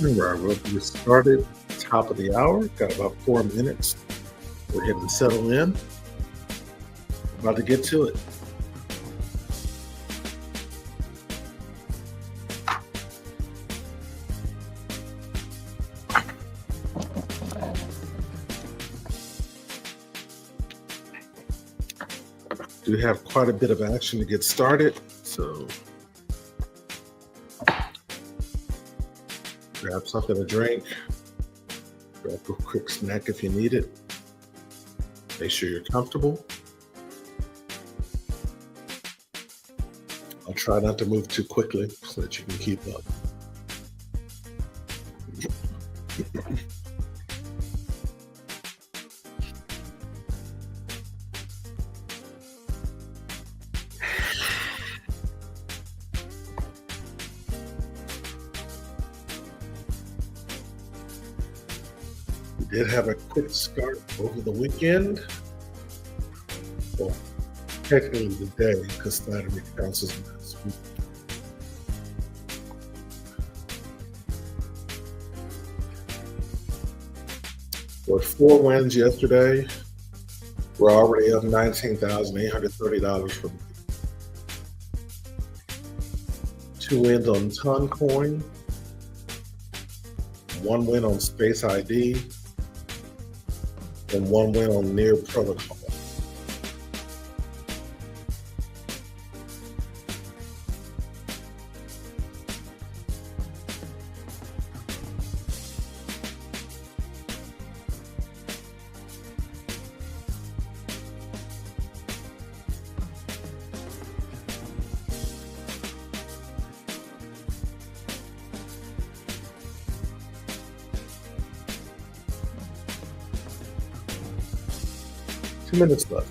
All right, we'll get started. Top of the hour. Got about 4 minutes. Go ahead and settle in. About to get to it. Do have quite a bit of action to get started, so grab something to drink. Grab a quick snack if you need it. Make sure you're comfortable. I'll try not to move too quickly so that you can keep up. We did have a quick start over the weekend. Well, technically the day, because Saturday counts as last week. With 4 wins yesterday, we're already up $19,830 from 2 wins on Toncoin, 1 win on Space ID, and 1 win on Near Protocol. Two minutes left.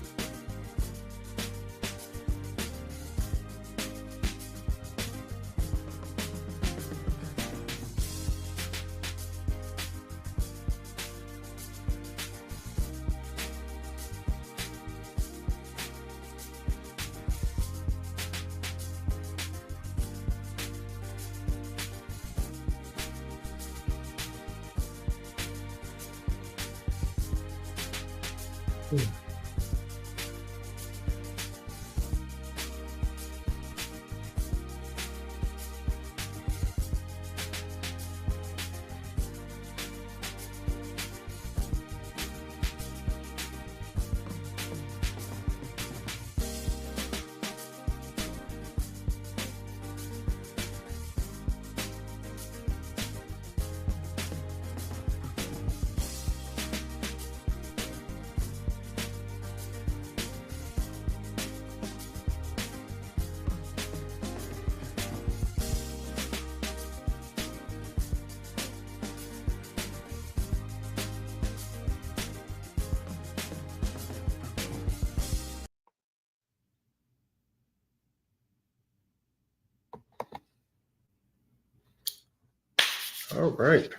All right.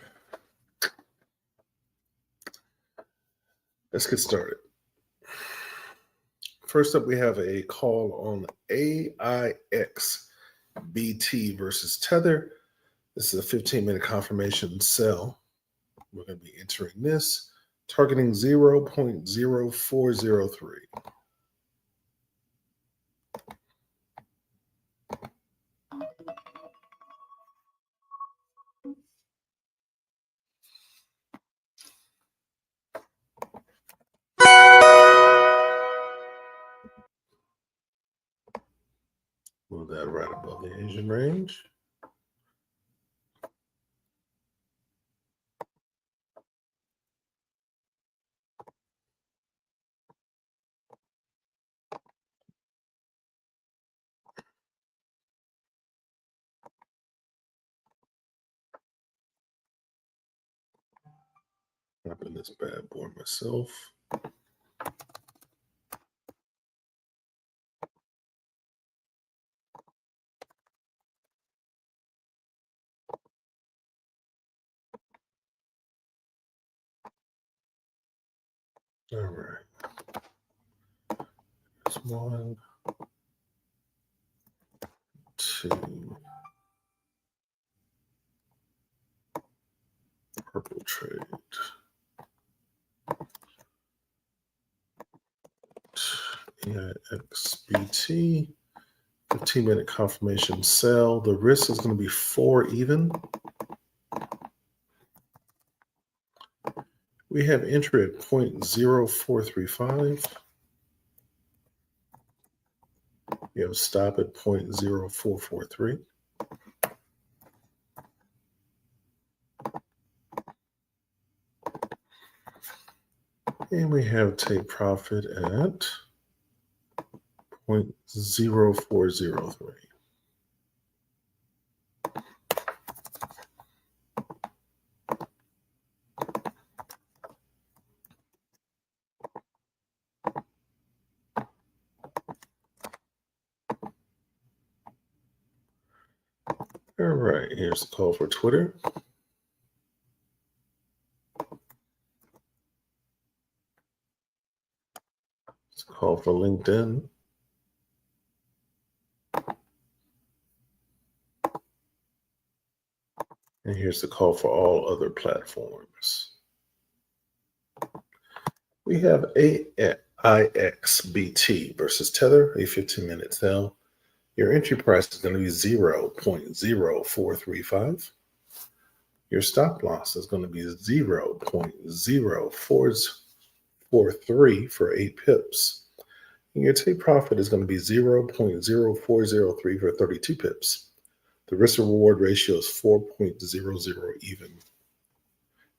Let's get started. First up, we have a call on AIX BT versus Tether. This is a 15-minute confirmation sell. We're going to be entering this, targeting 0.0403. Move that right above the Asian range. Open this bad boy myself. All right. That's 1, 2, purple trade. AIXBT, 15-minute confirmation sell. The risk is going to be 4 even. We have entry at 0.0435. We have stop at 0.0443. And we have take profit at 0.0403. All right, here's the call for Twitter. It's a call for LinkedIn. And here's the call for all other platforms. We have AIXBT versus Tether, a 15-minute sell. Your entry price is going to be 0.0435. Your stop loss is going to be 0.0443 for 8 pips. And your take profit is going to be 0.0403 for 32 pips. The risk reward ratio is 4.00 even.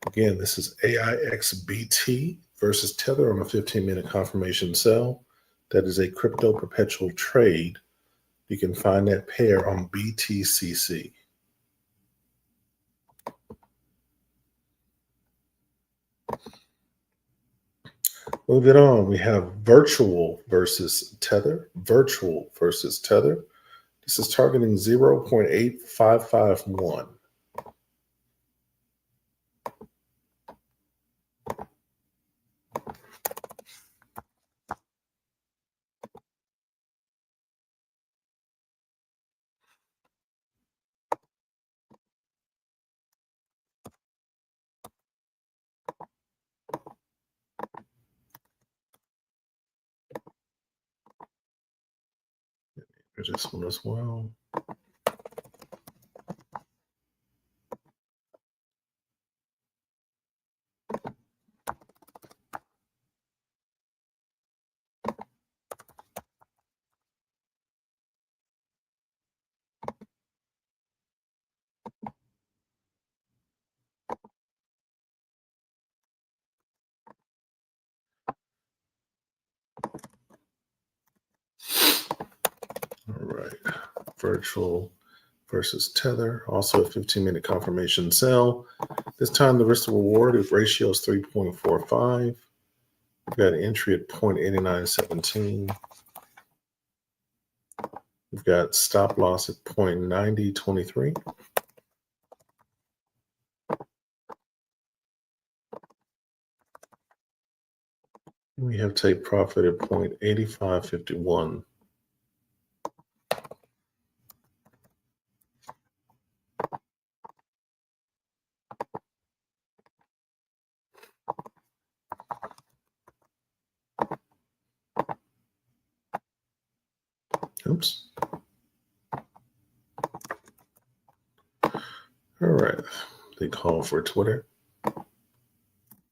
Again, this is AIXBT versus Tether on a 15-minute confirmation sell. That is a crypto perpetual trade. You can find that pair on BTCC. Moving on, we have virtual versus Tether. Virtual versus Tether. This is targeting 0.8551. There's this one as well. All right, virtual versus Tether, also a 15-minute confirmation sell. This time the risk to reward ratio is 3.45. We've got an entry at 0.8917. We've got stop loss at 0.9023. We have take profit at 0.8551. Oops. All right. The call for Twitter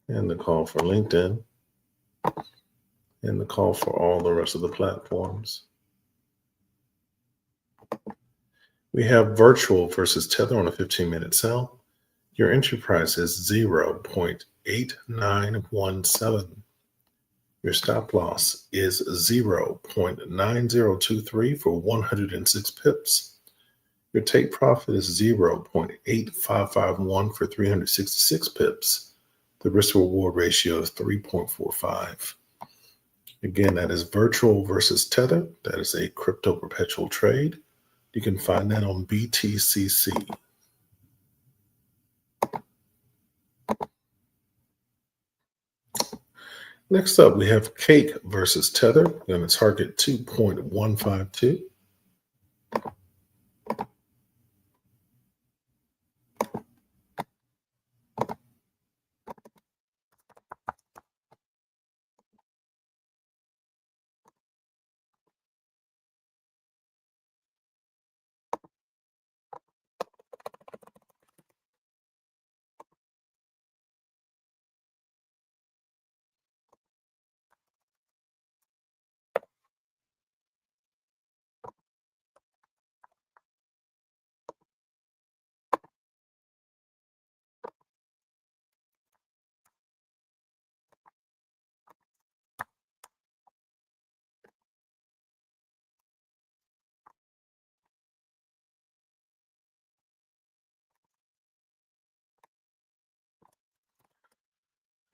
and the call for LinkedIn and the call for all the rest of the platforms. We have virtual versus Tether on a 15-minute sell. Your entry price is 0.8917. Your stop loss is 0.9023 for 106 pips. Your take profit is 0.8551 for 366 pips. The risk reward ratio is 3.45. Again, that is virtual versus Tether. That is a crypto perpetual trade. You can find that on BTCC. Next up, we have Cake versus Tether. We're going to target 2.152.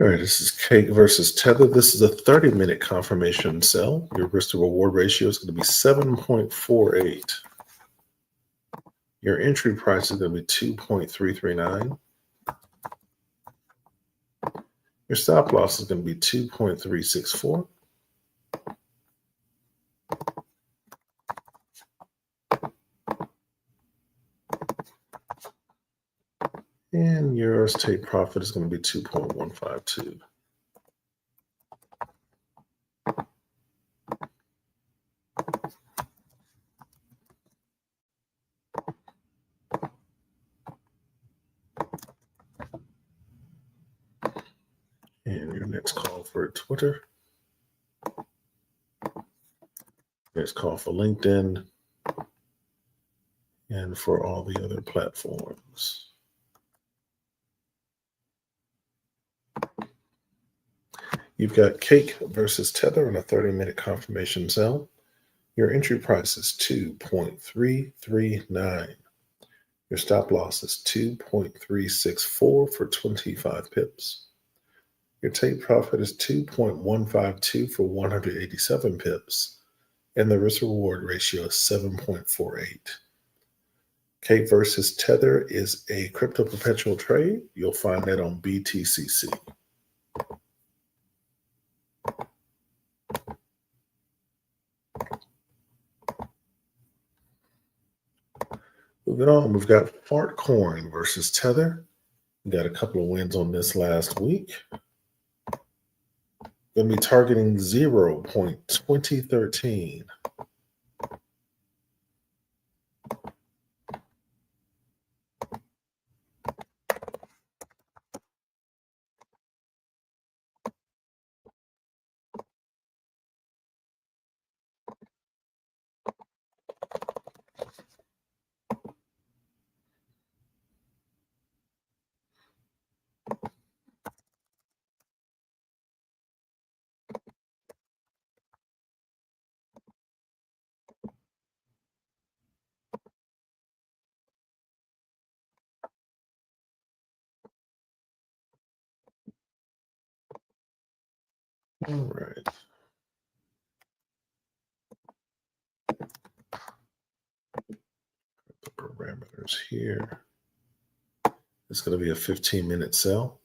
All right, this is Cake versus Tether. This is a 30-minute confirmation sell. Your risk to reward ratio is going to be 7.48. Your entry price is going to be 2.339. Your stop loss is going to be 2.364. And your take profit is going to be 2.152. And your next call for Twitter. Next call for LinkedIn. And for all the other platforms. You've got Cake versus Tether in a 30-minute confirmation sell. Your entry price is 2.339. Your stop loss is 2.364 for 25 pips. Your take profit is 2.152 for 187 pips. And the risk reward ratio is 7.48. Cake versus Tether is a crypto perpetual trade. You'll find that on BTCC. Moving on, we've got Fartcoin versus Tether. We got a couple of wins on this last week. Going to be targeting 0.2013. All right. The parameters here. It's going to be a 15-minute sell.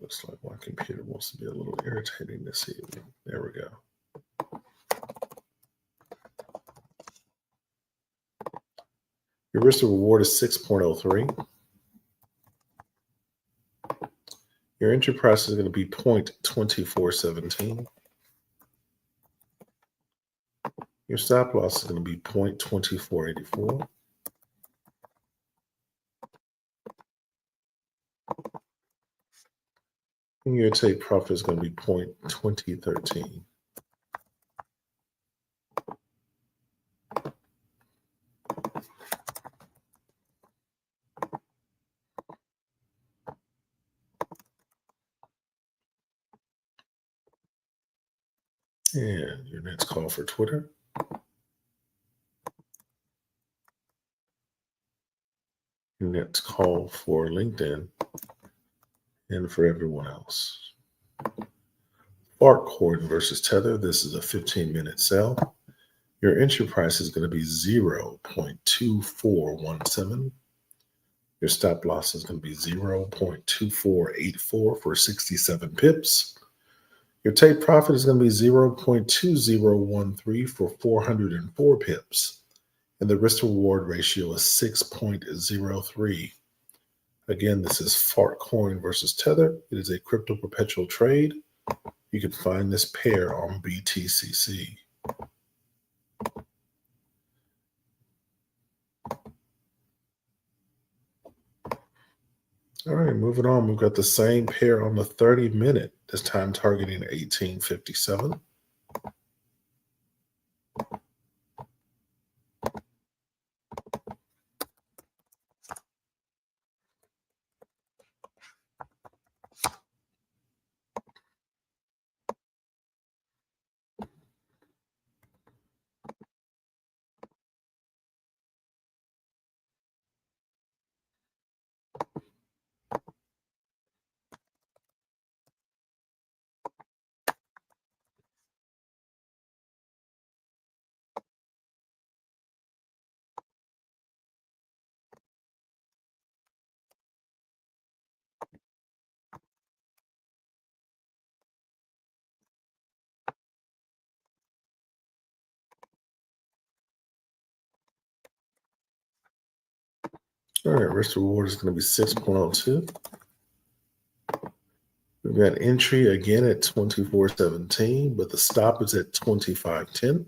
Looks like my computer wants to be a little irritating this evening. There we go. Your risk to reward is 6.03. Your entry price is going to be 0.2417. Your stop loss is going to be 0.2484. And your take profit is going to be 0.2013. And your next call for Twitter. Your next call for LinkedIn. And for everyone else. Fartcoin versus Tether. This is a 15-minute sell. Your entry price is going to be 0.2417. Your stop loss is going to be 0.2484 for 67 pips. Your take profit is going to be 0.2013 for 404 pips. And the risk to reward ratio is 6.03. Again, this is Fartcoin versus Tether. It is a crypto perpetual trade. You can find this pair on BTCC. All right, moving on. We've got the same pair on the 30-minute, this time targeting 1857. All right, risk reward is going to be 6.02. We've got entry again at 24.17, but the stop is at 25.10.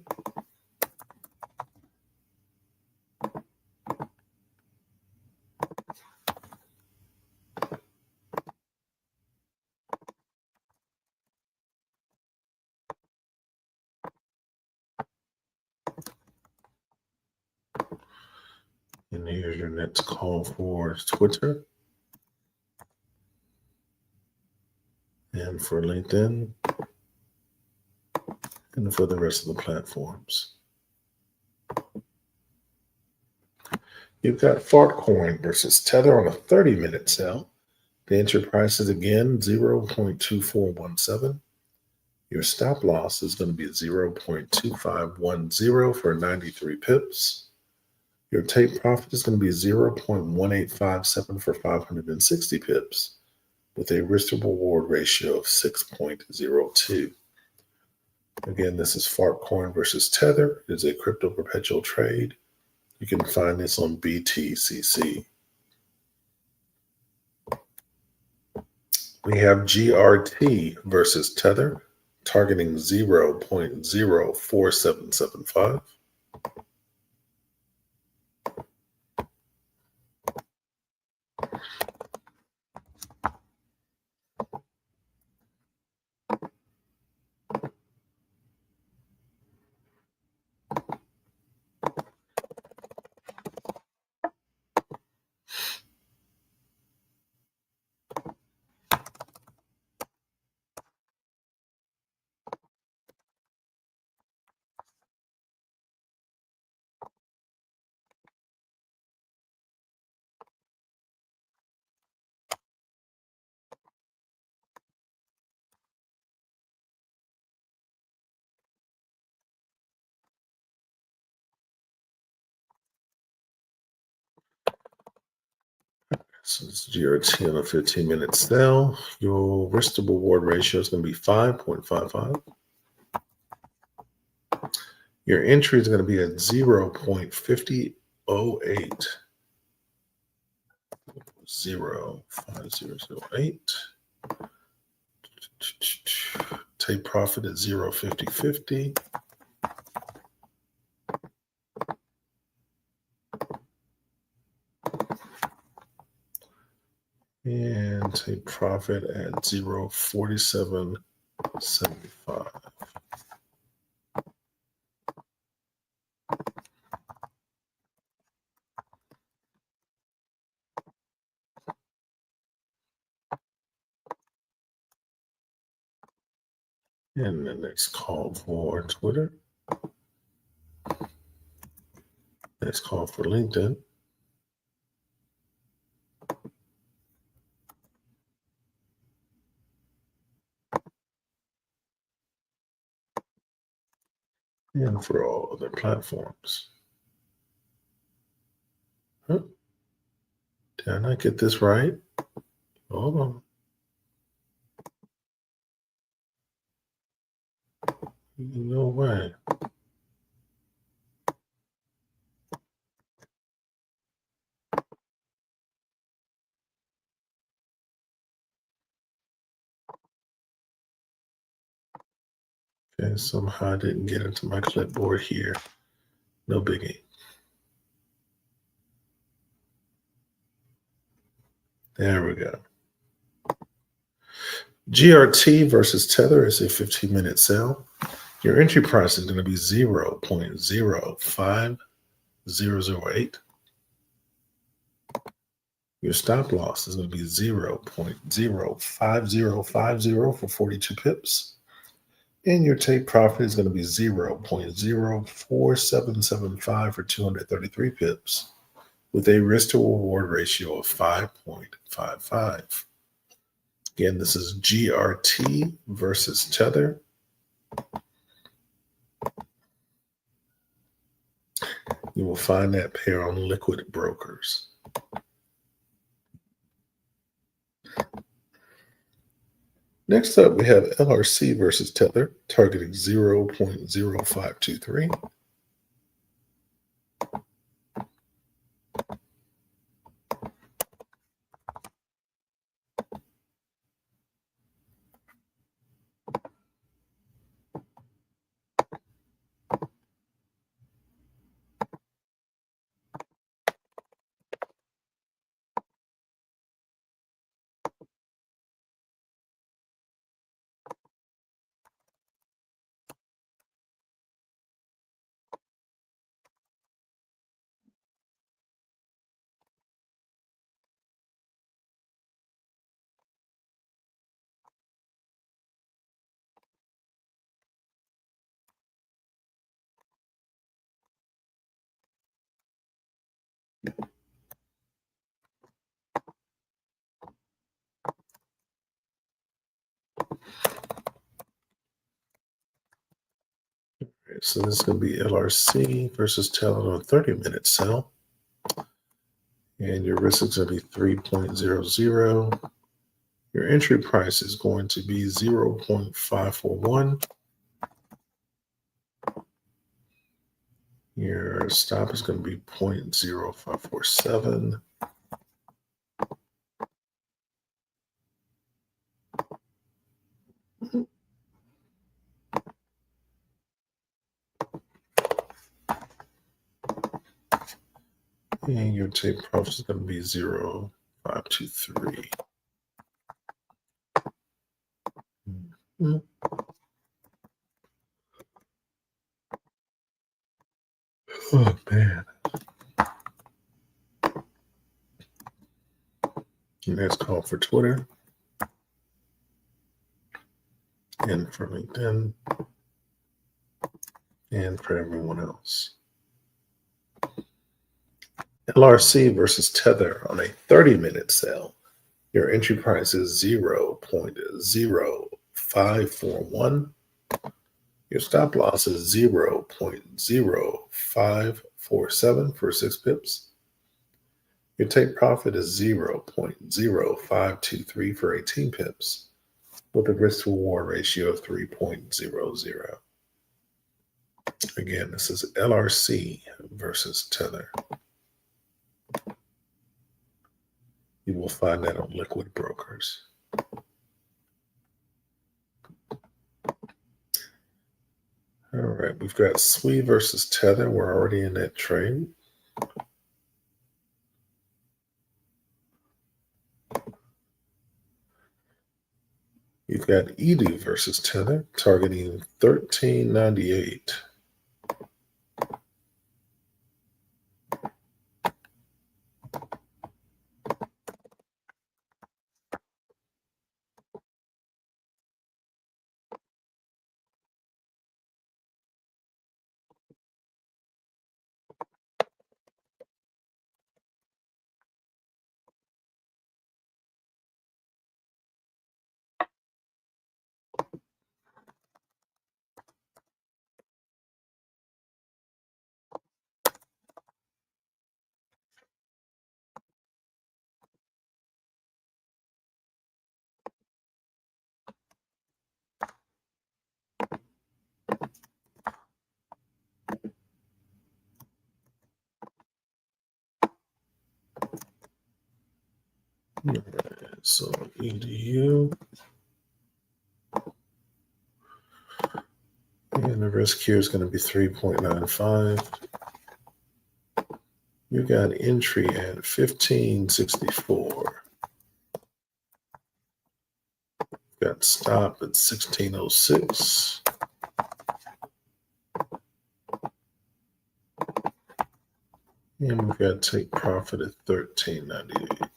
And here's your next call for Twitter and for LinkedIn and for the rest of the platforms. You've got Fartcoin versus Tether on a 30-minute sell. The entry price is again 0.2417. Your stop loss is going to be 0.2510 for 93 pips. Your take profit is going to be 0.1857 for 560 pips with a risk to reward ratio of 6.02. Again, this is Fartcoin versus Tether. It is a crypto perpetual trade. You can find this on BTCC. We have GRT versus Tether, targeting 0.04775. So it's GRT on a 15-minute sell. Your risk to reward ratio is going to be 5.55. Your entry is going to be at 0.5008. 0.5008. Take profit at 0.5050. And take profit at 0.4775. And the next call for Twitter. Next call for LinkedIn. And for all other platforms. Huh? Did I not get this right? Hold on. No way. Okay, somehow I didn't get into my clipboard here. No biggie. There we go. GRT versus Tether is a 15-minute sell. Your entry price is going to be 0.05008. Your stop loss is going to be 0.05050 for 42 pips. And your take profit is going to be 0.04775 for 233 pips with a risk to reward ratio of 5.55. Again, this is GRT versus Tether. You will find that pair on Liquid Brokers. Next up, we have LRC versus Tether, targeting 0.0523. So this is going to be LRC versus Tether on a 30-minute sell. And your risk is going to be 3.00. Your entry price is going to be 0.541. Your stop is going to be 0.0547. And your take profit is going to be 0.523. Oh, man. And that's called for Twitter and for LinkedIn and for everyone else. LRC versus Tether on a 30-minute sell. Your entry price is 0.0541. Your stop loss is 0.0547 for 6 pips. Your take profit is 0.0523 for 18 pips with a risk to reward ratio of 3.00. Again, this is LRC versus Tether. You will find that on Liquid Brokers. All right, we've got SWE versus Tether. We're already in that trade. You've got EDU versus Tether, targeting 1398. All right, so EDU. And the risk here is going to be 3.95. You got entry at 1564. Got stop at 1606. And we've got take profit at 1398.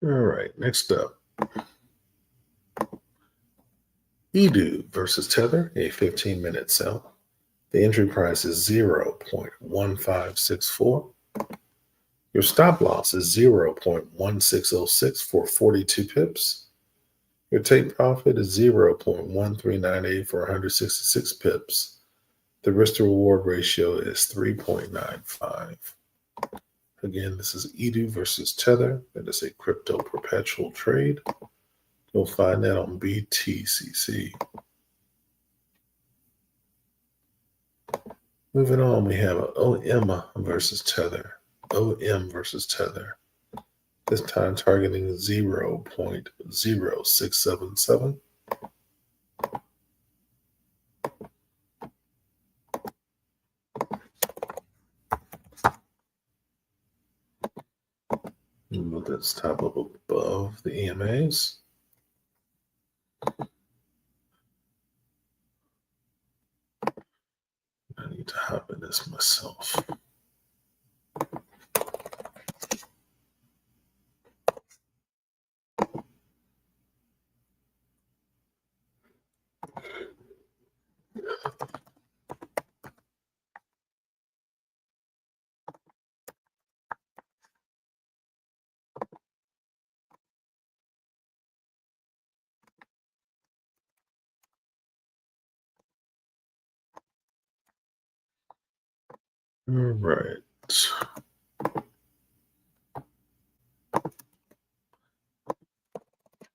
All right, next up. EDU versus Tether, a 15-minute sell. The entry price is 0.1564. Your stop loss is 0.1606 for 42 pips. Your take profit is 0.1398 for 166 pips. The risk to reward ratio is 3.95. Again, this is EDU versus Tether. That is a crypto perpetual trade. You'll find that on BTCC. Moving on, we have OM versus Tether. OM versus Tether. This time targeting 0.0677. Move this top up above the EMAs. need to hop in this myself. All right.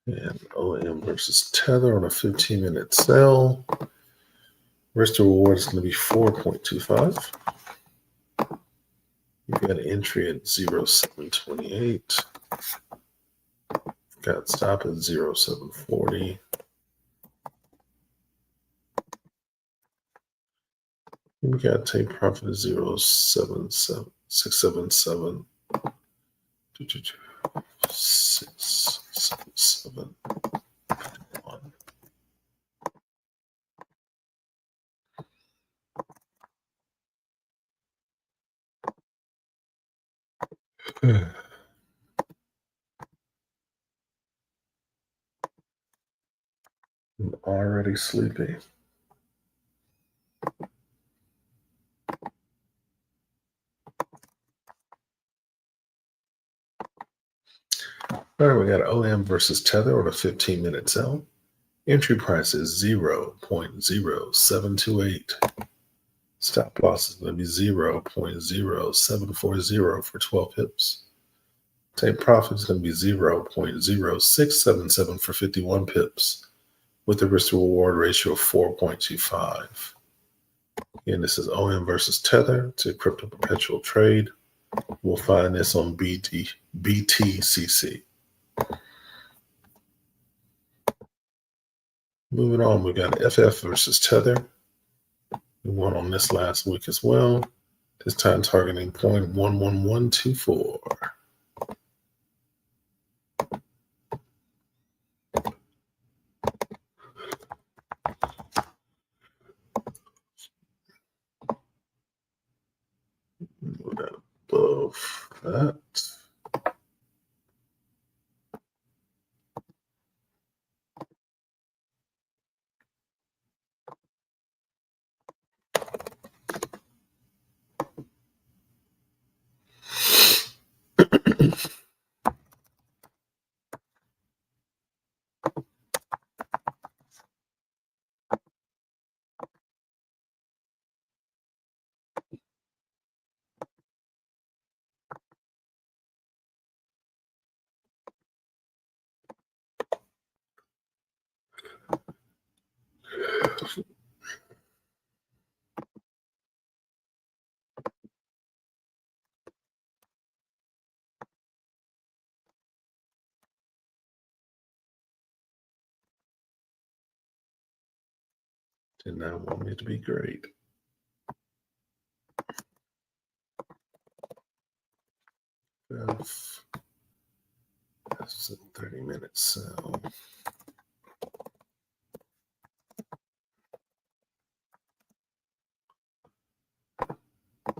And OM versus Tether on a 15-minute sell. Risk to reward is going to be 4.25. You've got an entry at 0.728. Got stop at 0.740. We got take profit at 0.77677. 677. I'm already sleepy. All right, we got OM versus Tether on a 15-minute sell. Entry price is 0.0728. Stop loss is going to be 0.0740 for 12 pips. Take profit is going to be 0.0677 for 51 pips with a risk to reward ratio of 4.25. Again, this is OM versus Tether to crypto perpetual trade. We'll find this on BTCC. Moving on, we got FF versus Tether. We won on this last week as well. This time targeting 0.11124. Move that above that. Did not want me to be great. That's a 30-minute sell.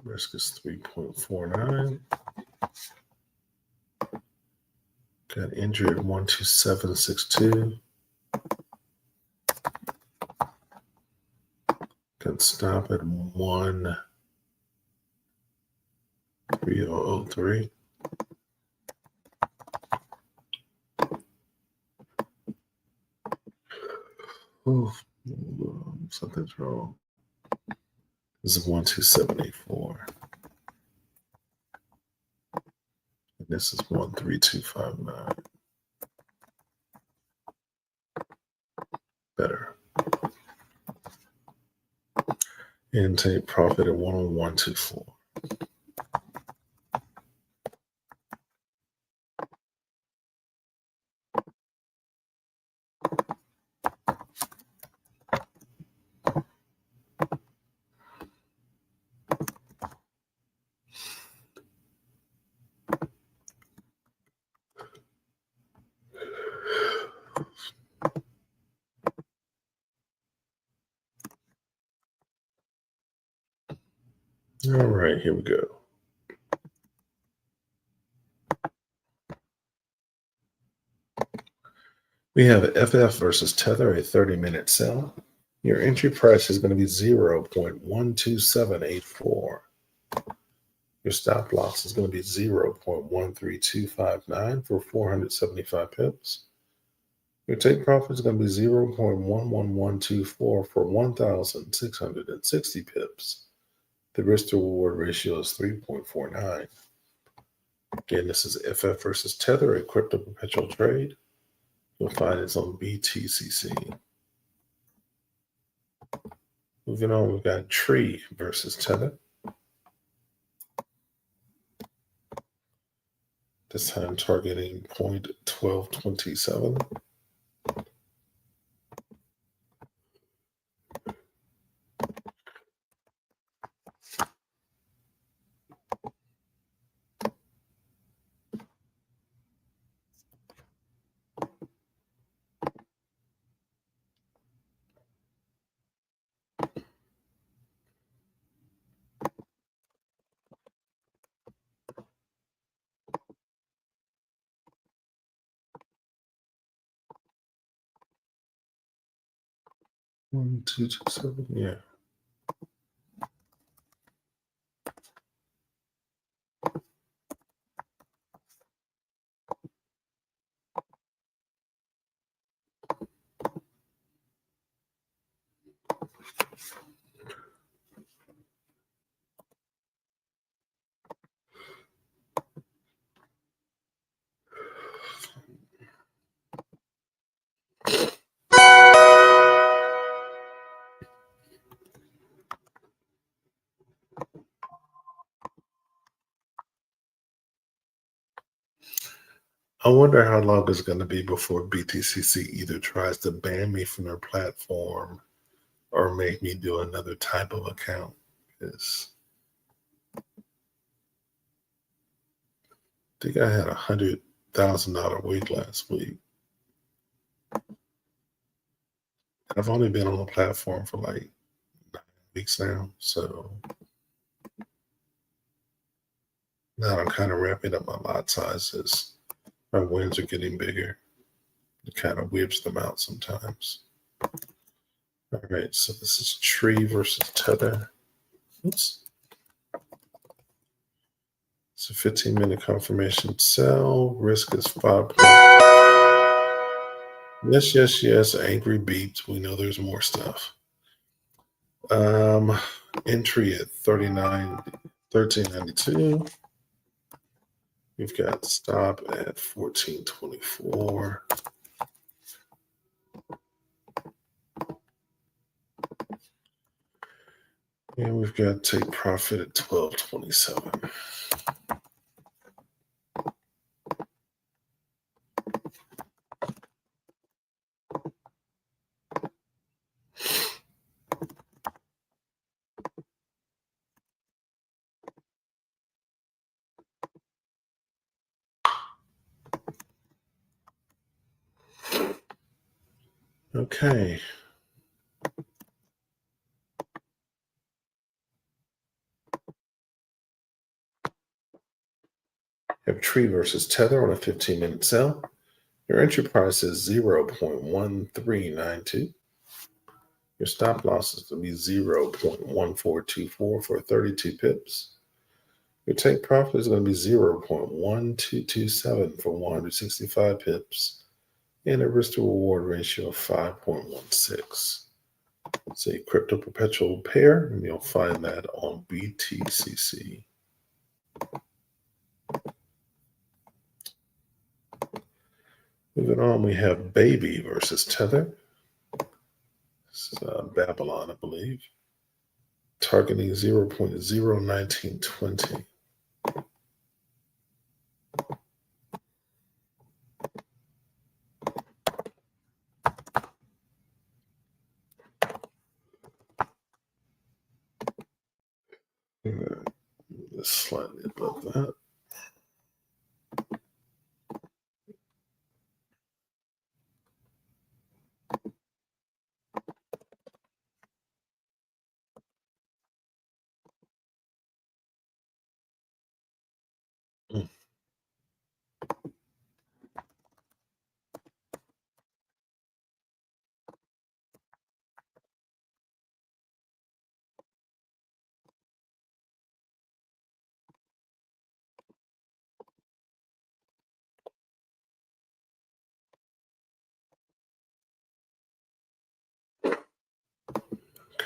Risk is 3.49. Got injured at 12762. Got stop at 13003. Oh, something's wrong. This is 12784. And this is 13259. Better. And take profit at 10124. All right, here we go. We have FF versus Tether, a 30-minute sell. Your entry price is going to be 0.12784. Your stop loss is going to be 0.13259 for 475 pips. Your take profit is going to be 0.11124 for 1,660 pips. The risk to reward ratio is 3.49. Again, this is FF versus Tether, a crypto perpetual trade. You'll find it's on BTCC. Moving on, we've got Tree versus Tether. This time targeting 0.1227. One, two, two, seven, yeah. I wonder how long it's going to be before BTCC either tries to ban me from their platform or make me do another type of account. Because I think I had $100,000 week last week. I've only been on the platform for like 9 weeks now. So now I'm kind of ramping up my lot sizes. My wins are getting bigger. It kind of whips them out sometimes. All right, so this is Tree versus Tether. Oops. It's a 15-minute confirmation sell. Risk is 5. Yes, yes, yes. Angry beeps. We know there's more stuff. Entry at 1392. We've got stop at 1424. And we've got take profit at 1227. Okay. Have Tree versus Tether on a 15-minute sell. Your entry price is 0.1392. Your stop loss is going to be 0.1424 for 32 pips. Your take profit is going to be 0.1227 for 165 pips. And a risk to reward ratio of 5.16. It's a crypto perpetual pair, and you'll find that on BTCC. Moving on, we have Baby versus Tether. This is Babylon, I believe. Targeting 0.01920. Just slightly above that.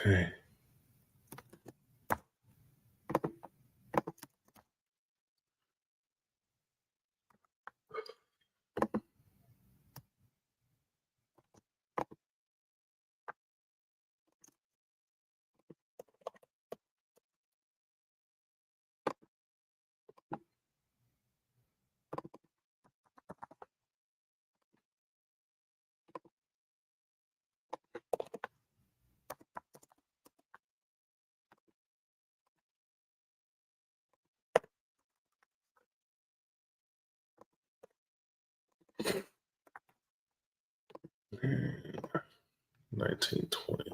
Okay. And 1920.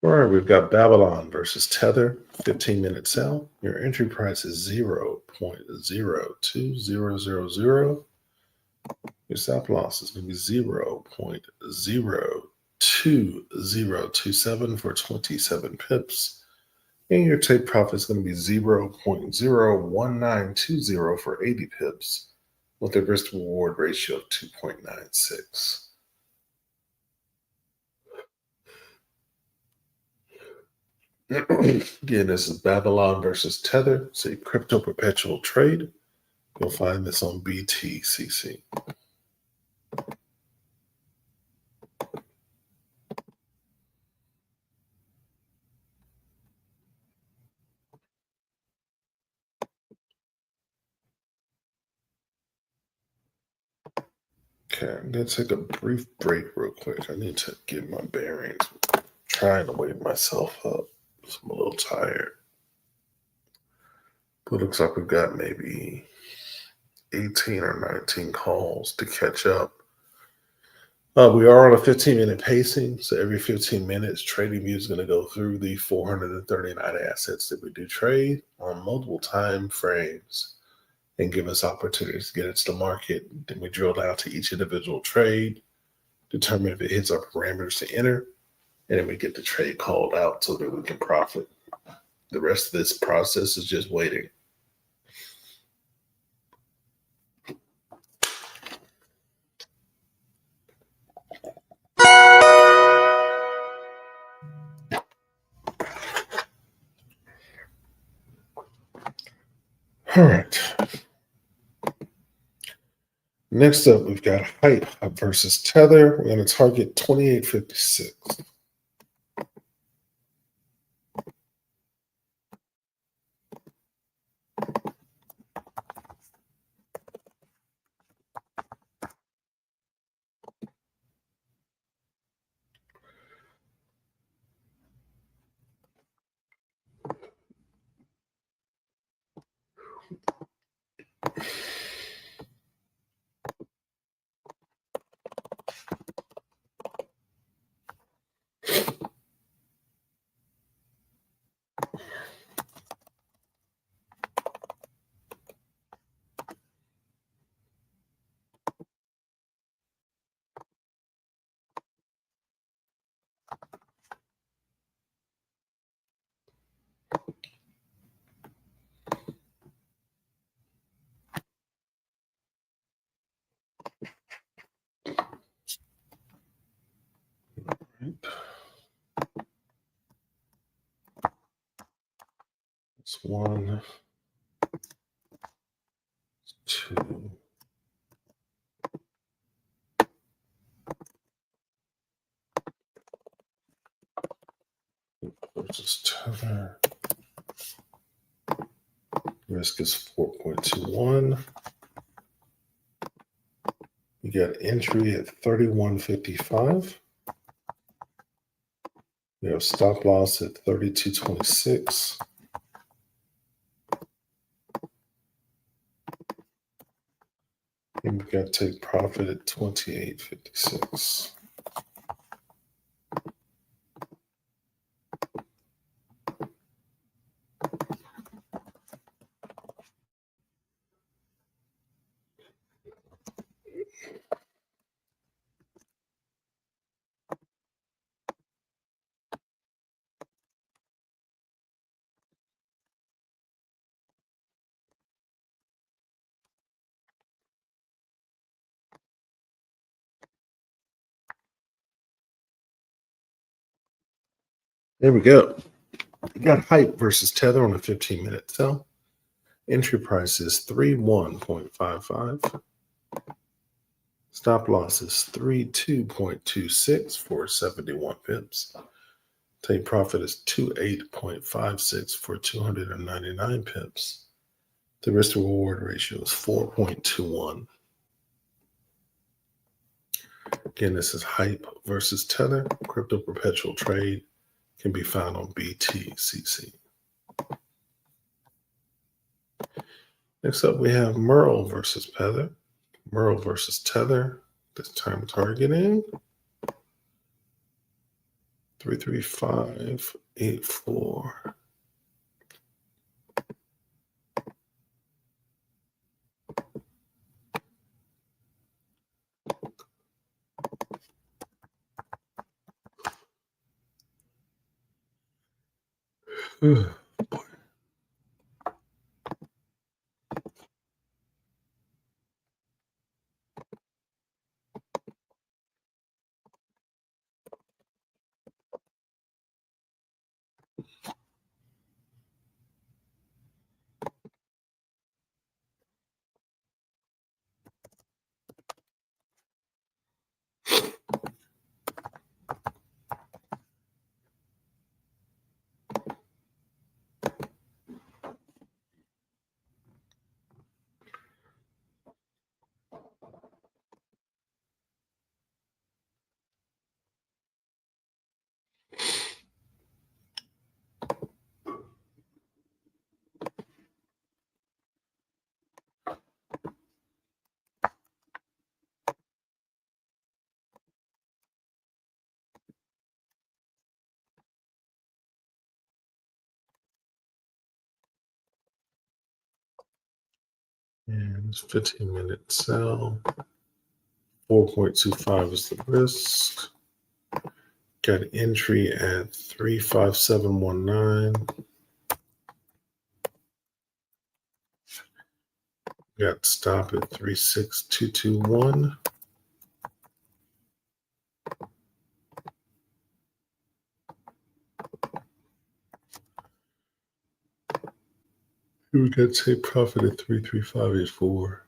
All right, we've got Babylon versus Tether, 15-minute sell. Your entry price is 0.02000. Your stop loss is going to be 0.02027 for 27 pips. And your take profit is going to be 0.01920 for 80 pips with a risk to reward ratio of 2.96. Again, this is Babylon versus Tether. It's a crypto perpetual trade. You'll find this on BTCC. Okay, I'm going to take a brief break real quick. I need to get my bearings. I'm trying to wake myself up. So I'm a little tired. But it looks like we've got maybe 18 or 19 calls to catch up. We are on a 15-minute pacing. So every 15 minutes, TradingView is going to go through the 439 assets that we do trade on multiple time frames and give us opportunities to get into the market. Then we drill down to each individual trade, determine if it hits our parameters to enter, and then we get the trade called out so that we can profit. The rest of this process is just waiting. All right. Next up, we've got Hype versus Tether. We're going to target 2856. It's 1, 2. Versus Tether. Risk is 4.21. You got entry at 31.55. We have stop loss at 32.26. And we got take profit at 28.56. There we go. We got hype versus tether on a 15-minute sell. Entry price is 31.55. Stop loss is 32.26 for 71 pips. Take profit is 28.56 for 299 pips. The risk to reward ratio is 4.21. Again, this is hype versus tether. Crypto perpetual trade can be found on BTCC. Next up, we have Merle versus Tether. Merle versus Tether. This time targeting 33584. And it's 15-minute sell. 4.25 is the risk. Got entry at 35719. Got stop at 36221. We got take profit at 33584.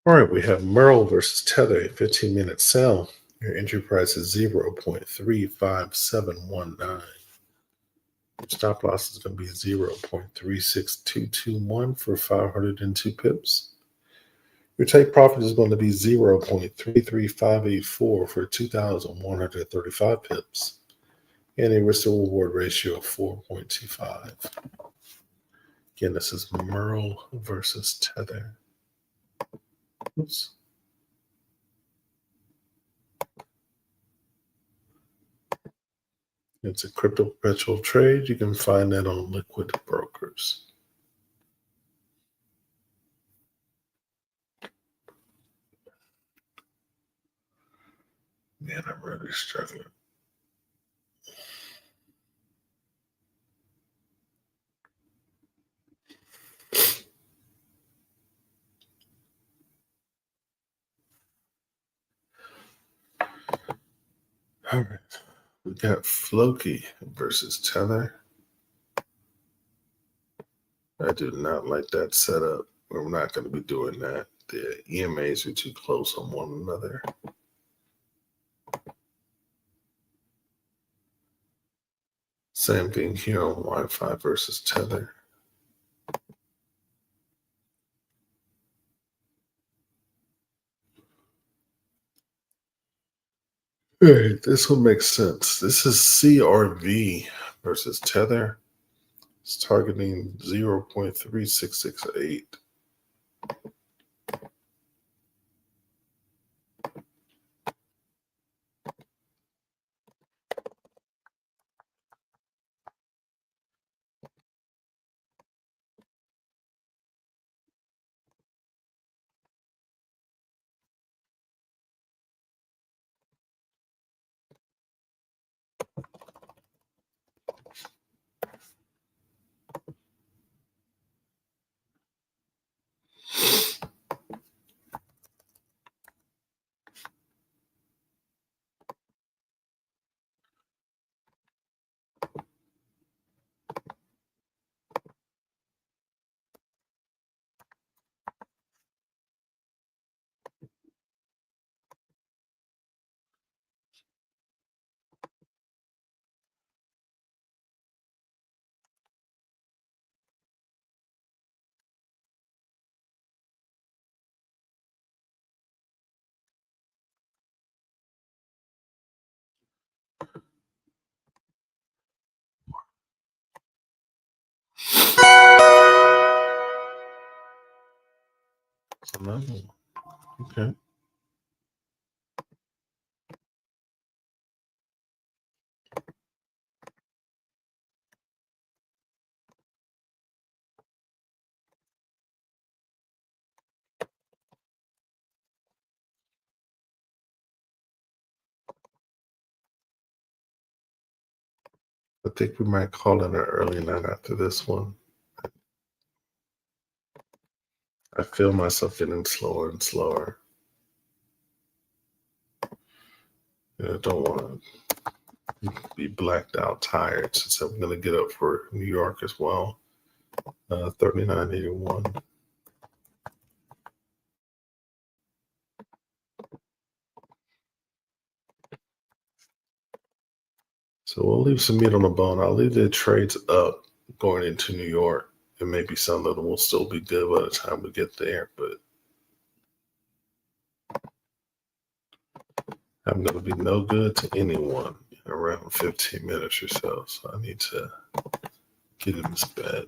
All right, we have Merle versus Tether, a 15-minute sell. Your entry price is 0.35719. Stop loss is going to be 0.36221 for 502 pips. Your take profit is going to be 0.33584 for 2,135 pips. And a risk to reward ratio of 4.25. Again, this is Merle versus Tether. Oops. It's a crypto perpetual trade. You can find that on Liquid Brokers. Man, I'm really struggling. All right. We got Floki versus Tether. I do not like that setup. We're not going to be doing that. The EMAs are too close on one another. Same thing here on Wi-Fi versus Tether. All right, this one makes sense. This is CRV versus Tether. It's targeting 0.3668. Another one. Okay. I think we might call it an early night after this one. I feel myself getting slower and slower. I don't want to be blacked out tired since I'm going to get up for New York as well. 39.81. So we'll leave some meat on the bone. I'll leave the trades up going into New York. It may be some of them will still be good by the time we get there, but I'm going to be no good to anyone in around 15 minutes or so. So I need to get in this bed.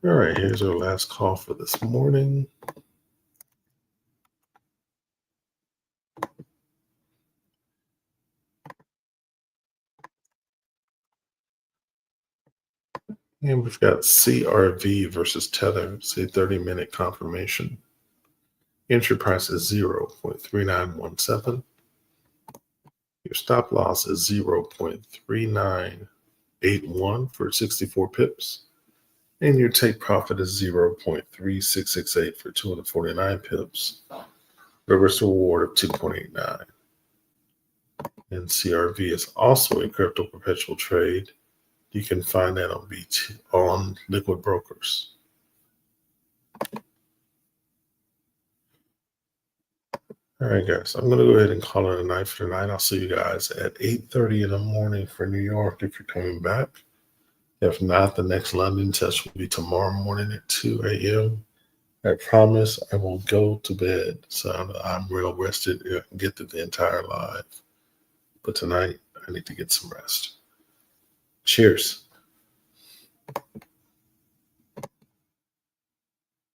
All right, here's our last call for this morning. And we've got CRV versus Tether. It's a 30-minute confirmation. Entry price is 0.3917. Your stop loss is 0.3981 for 64 pips. And your take profit is 0.3668 for 249 pips. Reverse reward of 2.89. And CRV is also a crypto perpetual trade. You can find that on Liquid Brokers. All right, guys, I'm going to go ahead and call it a night for tonight. I'll see you guys at 8:30 in the morning for New York if you're coming back. If not, the next London test will be tomorrow morning at 2 a.m. I promise I will go to bed, so I'm real rested and get through the entire live. But tonight, I need to get some rest. Cheers.